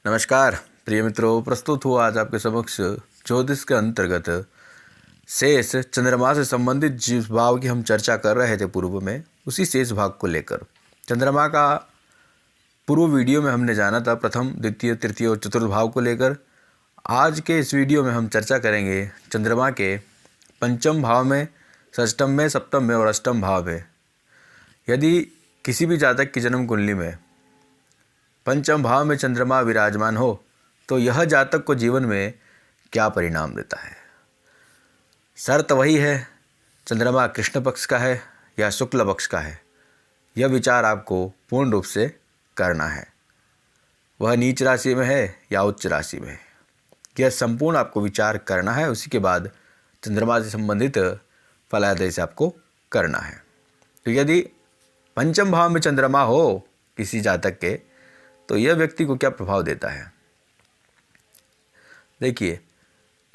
नमस्कार प्रिय मित्रों, प्रस्तुत हुआ आज आपके समक्ष ज्योतिष के अंतर्गत शेष चंद्रमा से संबंधित जिस भाव की हम चर्चा कर रहे थे पूर्व में, उसी शेष भाग को लेकर। चंद्रमा का पूर्व वीडियो में हमने जाना था प्रथम, द्वितीय, तृतीय और चतुर्थ भाव को लेकर। आज के इस वीडियो में हम चर्चा करेंगे चंद्रमा के पंचम भाव में, षष्टम में, सप्तम में और अष्टम भाव में। यदि किसी भी जातक की जन्म कुंडली में पंचम भाव में चंद्रमा विराजमान हो तो यह जातक को जीवन में क्या परिणाम देता है। शर्त वही है, चंद्रमा कृष्ण पक्ष का है या शुक्ल पक्ष का है, यह विचार आपको पूर्ण रूप से करना है। वह नीच राशि में है या उच्च राशि में है, यह संपूर्ण आपको विचार करना है। उसी के बाद चंद्रमा से संबंधित फलादेश आपको करना है। तो यदि पंचम भाव में चंद्रमा हो किसी जातक के, तो यह व्यक्ति को क्या प्रभाव देता है। देखिए,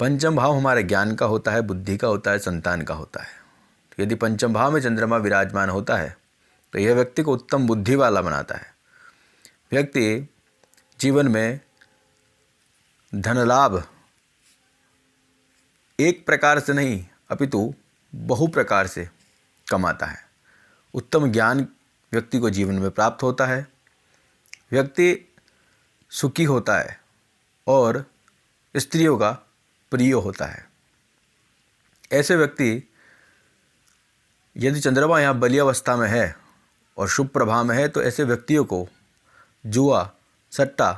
पंचम भाव हमारे ज्ञान का होता है, बुद्धि का होता है, संतान का होता है। तो यदि पंचम भाव में चंद्रमा विराजमान होता है तो यह व्यक्ति को उत्तम बुद्धि वाला बनाता है। व्यक्ति जीवन में धन लाभ एक प्रकार से नहीं अपितु बहु प्रकार से कमाता है। उत्तम ज्ञान व्यक्ति को जीवन में प्राप्त होता है। व्यक्ति सुखी होता है और स्त्रियों का प्रिय होता है। ऐसे व्यक्ति यदि चंद्रमा यहाँ बली अवस्था में है और शुभ प्रभाव में है तो ऐसे व्यक्तियों को जुआ, सट्टा,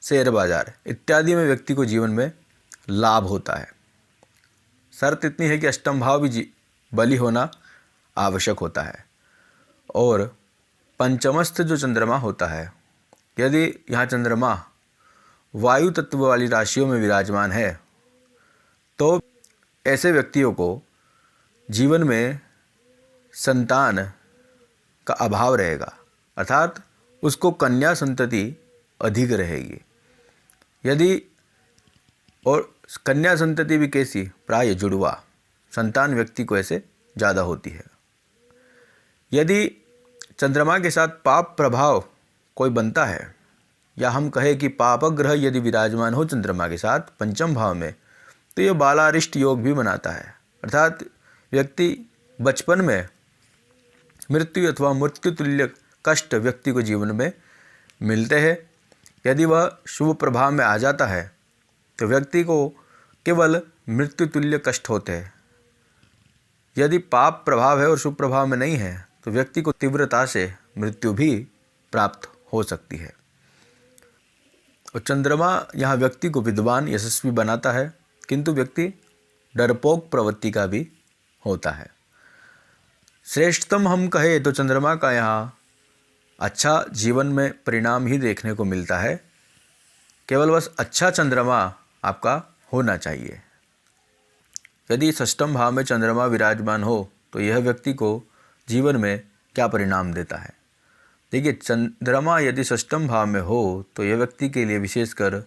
शेयर बाजार इत्यादि में व्यक्ति को जीवन में लाभ होता है। शर्त इतनी है कि अष्टम भाव भी बली होना आवश्यक होता है। और पंचमस्थ जो चंद्रमा होता है, यदि यहाँ चंद्रमा वायु तत्व वाली राशियों में विराजमान है तो ऐसे व्यक्तियों को जीवन में संतान का अभाव रहेगा, अर्थात उसको कन्या संतति अधिक रहेगी। यदि और कन्या संतति भी कैसी, प्राय जुड़वा संतान व्यक्ति को ऐसे ज़्यादा होती है। यदि चंद्रमा के साथ पाप प्रभाव कोई बनता है, या हम कहें कि पाप ग्रह यदि विराजमान हो चंद्रमा के साथ पंचम भाव में, तो यह बालारिष्ट योग भी बनाता है। अर्थात व्यक्ति बचपन में मृत्यु अथवा मृत्यु तुल्य कष्ट व्यक्ति को जीवन में मिलते हैं। यदि वह शुभ प्रभाव में आ जाता है तो व्यक्ति को केवल मृत्यु तुल्य कष्ट होते हैं। यदि पाप प्रभाव है और शुभ प्रभाव में नहीं है तो व्यक्ति को तीव्रता से मृत्यु भी प्राप्त हो सकती है। और चंद्रमा यहाँ व्यक्ति को विद्वान, यशस्वी बनाता है, किंतु व्यक्ति डरपोक प्रवृत्ति का भी होता है। श्रेष्ठतम हम कहें तो चंद्रमा का यहाँ अच्छा जीवन में परिणाम ही देखने को मिलता है। केवल बस अच्छा चंद्रमा आपका होना चाहिए। यदि षष्ठम भाव में चंद्रमा विराजमान हो तो यह व्यक्ति को जीवन में क्या परिणाम देता है। देखिए, चंद्रमा यदि षष्ठम भाव में हो तो यह व्यक्ति के लिए विशेषकर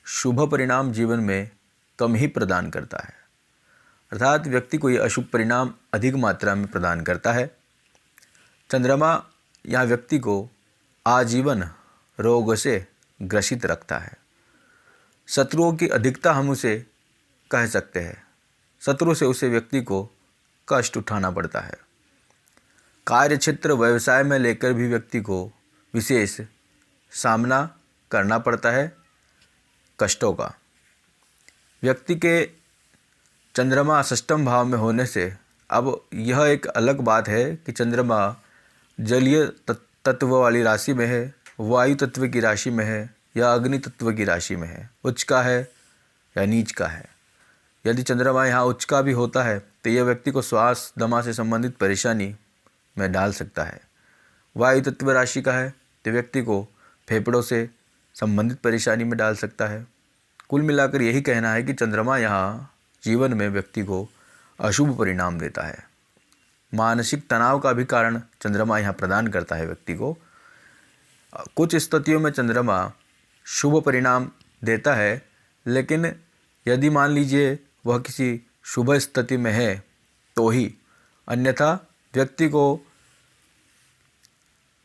शुभ परिणाम जीवन में कम ही प्रदान करता है। अर्थात व्यक्ति को यह अशुभ परिणाम अधिक मात्रा में प्रदान करता है। चंद्रमा यह व्यक्ति को आजीवन रोग से ग्रसित रखता है। शत्रुओं की अधिकता हम उसे कह सकते हैं। शत्रु से उसे व्यक्ति को कष्ट उठाना पड़ता है। कार्य क्षेत्र, व्यवसाय में लेकर भी व्यक्ति को विशेष सामना करना पड़ता है कष्टों का। व्यक्ति के चंद्रमा षष्ठम भाव में होने से अब यह एक अलग बात है कि चंद्रमा जलीय तत्व वाली राशि में है, वायु तत्व की राशि में है या अग्नि तत्व की राशि में है, उच्च का है या नीच का है। यदि चंद्रमा यहाँ उच्च का भी होता है तो यह व्यक्ति को श्वास दमा से संबंधित परेशानी में डाल सकता है। वायु तत्व राशि का है तो व्यक्ति को फेफड़ों से संबंधित परेशानी में डाल सकता है। कुल मिलाकर यही कहना है कि चंद्रमा यहाँ जीवन में व्यक्ति को अशुभ परिणाम देता है। मानसिक तनाव का भी कारण चंद्रमा यहाँ प्रदान करता है व्यक्ति को। कुछ स्थितियों में चंद्रमा शुभ परिणाम देता है, लेकिन यदि मान लीजिए वह किसी शुभ स्थिति में है तो ही, अन्यथा व्यक्ति को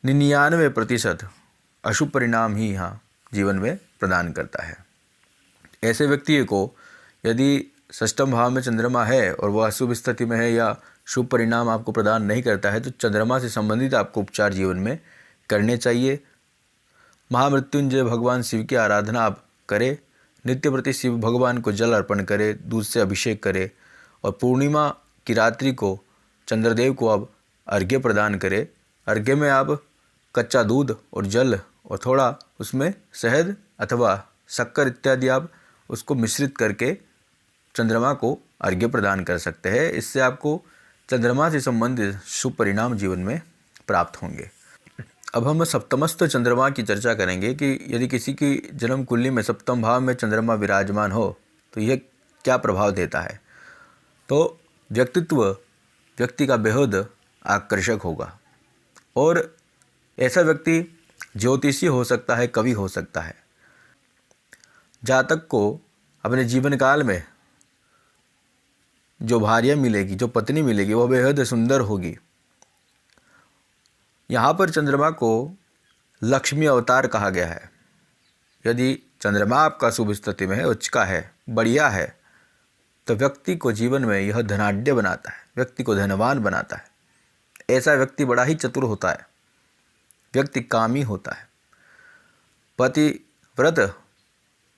99% अशुभ परिणाम ही यहाँ जीवन में प्रदान करता है। ऐसे व्यक्ति को यदि षष्ठम भाव में चंद्रमा है और वह अशुभ स्थिति में है या शुभ परिणाम आपको प्रदान नहीं करता है तो चंद्रमा से संबंधित आपको उपचार जीवन में करने चाहिए। महामृत्युंजय भगवान शिव की आराधना आप करें, नित्य प्रति शिव भगवान को जल अर्पण करें, दूध से अभिषेक करें और पूर्णिमा की रात्रि को चंद्रदेव को आप अर्घ्य प्रदान करें। अर्घ्य में आप कच्चा दूध और जल और थोड़ा उसमें शहद अथवा शक्कर इत्यादि आप उसको मिश्रित करके चंद्रमा को अर्घ्य प्रदान कर सकते हैं। इससे आपको चंद्रमा से संबंधित शुभ परिणाम जीवन में प्राप्त होंगे। अब हम सप्तमस्थ चंद्रमा की चर्चा करेंगे कि यदि किसी की जन्म कुंडली में सप्तम भाव में चंद्रमा विराजमान हो तो यह क्या प्रभाव देता है। तो व्यक्ति का बेहद आकर्षक होगा और ऐसा व्यक्ति ज्योतिषी हो सकता है, कवि हो सकता है। जातक को अपने जीवन काल में जो भार्या मिलेगी, जो पत्नी मिलेगी, वह बेहद सुंदर होगी। यहाँ पर चंद्रमा को लक्ष्मी अवतार कहा गया है। यदि चंद्रमा आपका शुभ स्थिति में है, उच्च का है, बढ़िया है, तो व्यक्ति को जीवन में यह धनाढ्य बनाता है, व्यक्ति को धनवान बनाता है। ऐसा व्यक्ति बड़ा ही चतुर होता है, व्यक्ति कामी होता है। पतिव्रत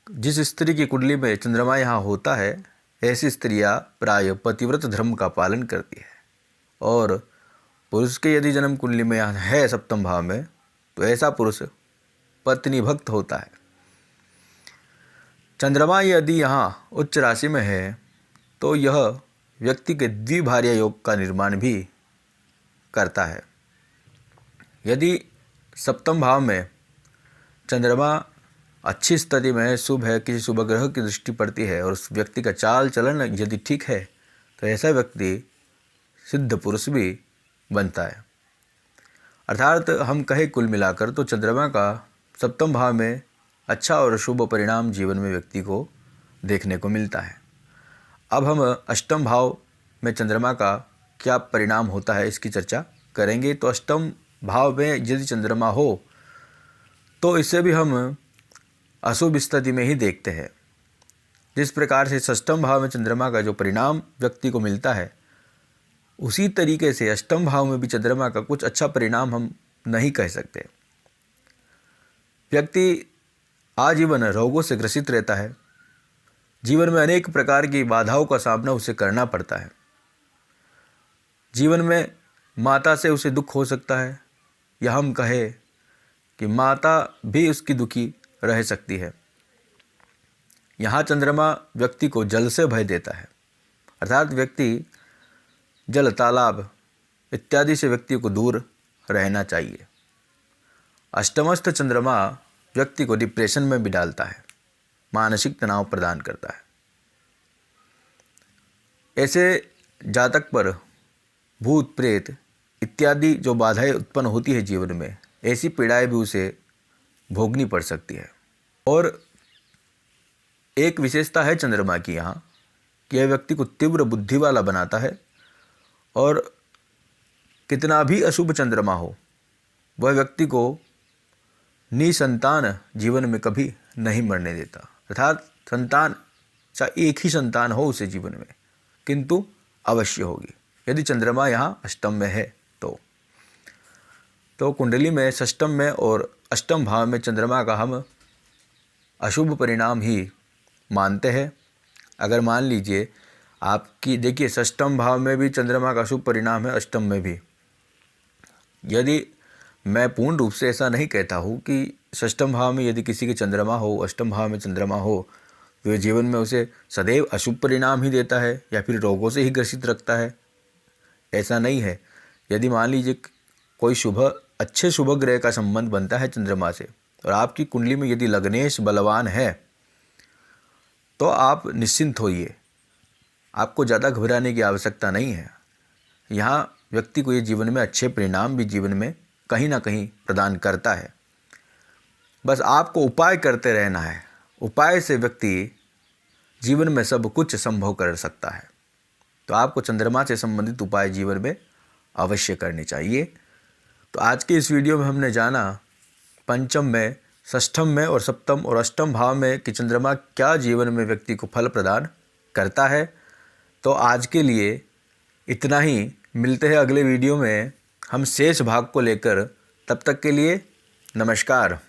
जिस स्त्री की कुंडली में चंद्रमा यहाँ होता है, ऐसी स्त्रियाँ प्राय पतिव्रत धर्म का पालन करती है। और पुरुष के यदि जन्म कुंडली में यहाँ है सप्तम भाव में, तो ऐसा पुरुष पत्नी भक्त होता है। चंद्रमा यदि यहाँ उच्च राशि में है तो यह व्यक्ति के द्विभार्या योग का निर्माण भी करता है। यदि सप्तम भाव में चंद्रमा अच्छी स्थिति में है, शुभ है, किसी शुभ ग्रह की दृष्टि पड़ती है और उस व्यक्ति का चाल चलन यदि ठीक है तो ऐसा व्यक्ति सिद्ध पुरुष भी बनता है। अर्थात हम कहें कुल मिलाकर तो चंद्रमा का सप्तम भाव में अच्छा और शुभ परिणाम जीवन में व्यक्ति को देखने को मिलता है। अब हम अष्टम भाव में चंद्रमा का क्या परिणाम होता है इसकी चर्चा करेंगे। तो अष्टम भाव में यदि चंद्रमा हो तो इसे भी हम अशुभ स्थिति में ही देखते हैं। जिस प्रकार से षष्ठम भाव में चंद्रमा का जो परिणाम व्यक्ति को मिलता है, उसी तरीके से अष्टम भाव में भी चंद्रमा का कुछ अच्छा परिणाम हम नहीं कह सकते। व्यक्ति आजीवन रोगों से ग्रसित रहता है, जीवन में अनेक प्रकार की बाधाओं का सामना उसे करना पड़ता है। जीवन में माता से उसे दुख हो सकता है, या हम कहें कि माता भी उसकी दुखी रह सकती है। यहाँ चंद्रमा व्यक्ति को जल से भय देता है, अर्थात व्यक्ति जल, तालाब इत्यादि से व्यक्ति को दूर रहना चाहिए। अष्टमस्थ चंद्रमा व्यक्ति को डिप्रेशन में भी डालता है, मानसिक तनाव प्रदान करता है। ऐसे जातक पर भूत प्रेत इत्यादि जो बाधाएं उत्पन्न होती है जीवन में, ऐसी पीड़ाएं भी उसे भोगनी पड़ सकती है। और एक विशेषता है चंद्रमा की यहाँ कि यह व्यक्ति को तीव्र बुद्धि वाला बनाता है और कितना भी अशुभ चंद्रमा हो, वह व्यक्ति को निसंतान जीवन में कभी नहीं मरने देता। अर्थात संतान चाहे एक ही संतान हो उसे जीवन में, किंतु अवश्य होगी यदि चंद्रमा यहाँ अष्टम में है तो कुंडली में षष्ठम में और अष्टम भाव में चंद्रमा का हम अशुभ परिणाम ही मानते हैं। अगर मान लीजिए आपकी देखिए षष्ठम भाव में भी चंद्रमा का शुभ परिणाम है, अष्टम में भी। यदि मैं पूर्ण रूप से ऐसा नहीं कहता हूँ कि षष्ठम भाव में यदि किसी के चंद्रमा हो, अष्टम भाव में चंद्रमा हो, तो ये जीवन में उसे सदैव अशुभ परिणाम ही देता है या फिर रोगों से ही ग्रसित रखता है। ऐसा नहीं है। यदि मान लीजिए कोई अच्छे शुभ ग्रह का संबंध बनता है चंद्रमा से और आपकी कुंडली में यदि लग्नेश बलवान है तो आप निश्चिंत होइए, आपको ज़्यादा घबराने की आवश्यकता नहीं है। यहाँ व्यक्ति को ये जीवन में अच्छे परिणाम भी जीवन में कहीं ना कहीं प्रदान करता है। बस आपको उपाय करते रहना है। उपाय से व्यक्ति जीवन में सब कुछ संभव कर सकता है। तो आपको चंद्रमा से संबंधित उपाय जीवन में अवश्य करने चाहिए। तो आज के इस वीडियो में हमने जाना पंचम में षष्ठम में और सप्तम और अष्टम भाव में कि चंद्रमा क्या जीवन में व्यक्ति को फल प्रदान करता है। तो आज के लिए इतना ही। मिलते हैं अगले वीडियो में हम शेष भाग को लेकर। तब तक के लिए नमस्कार।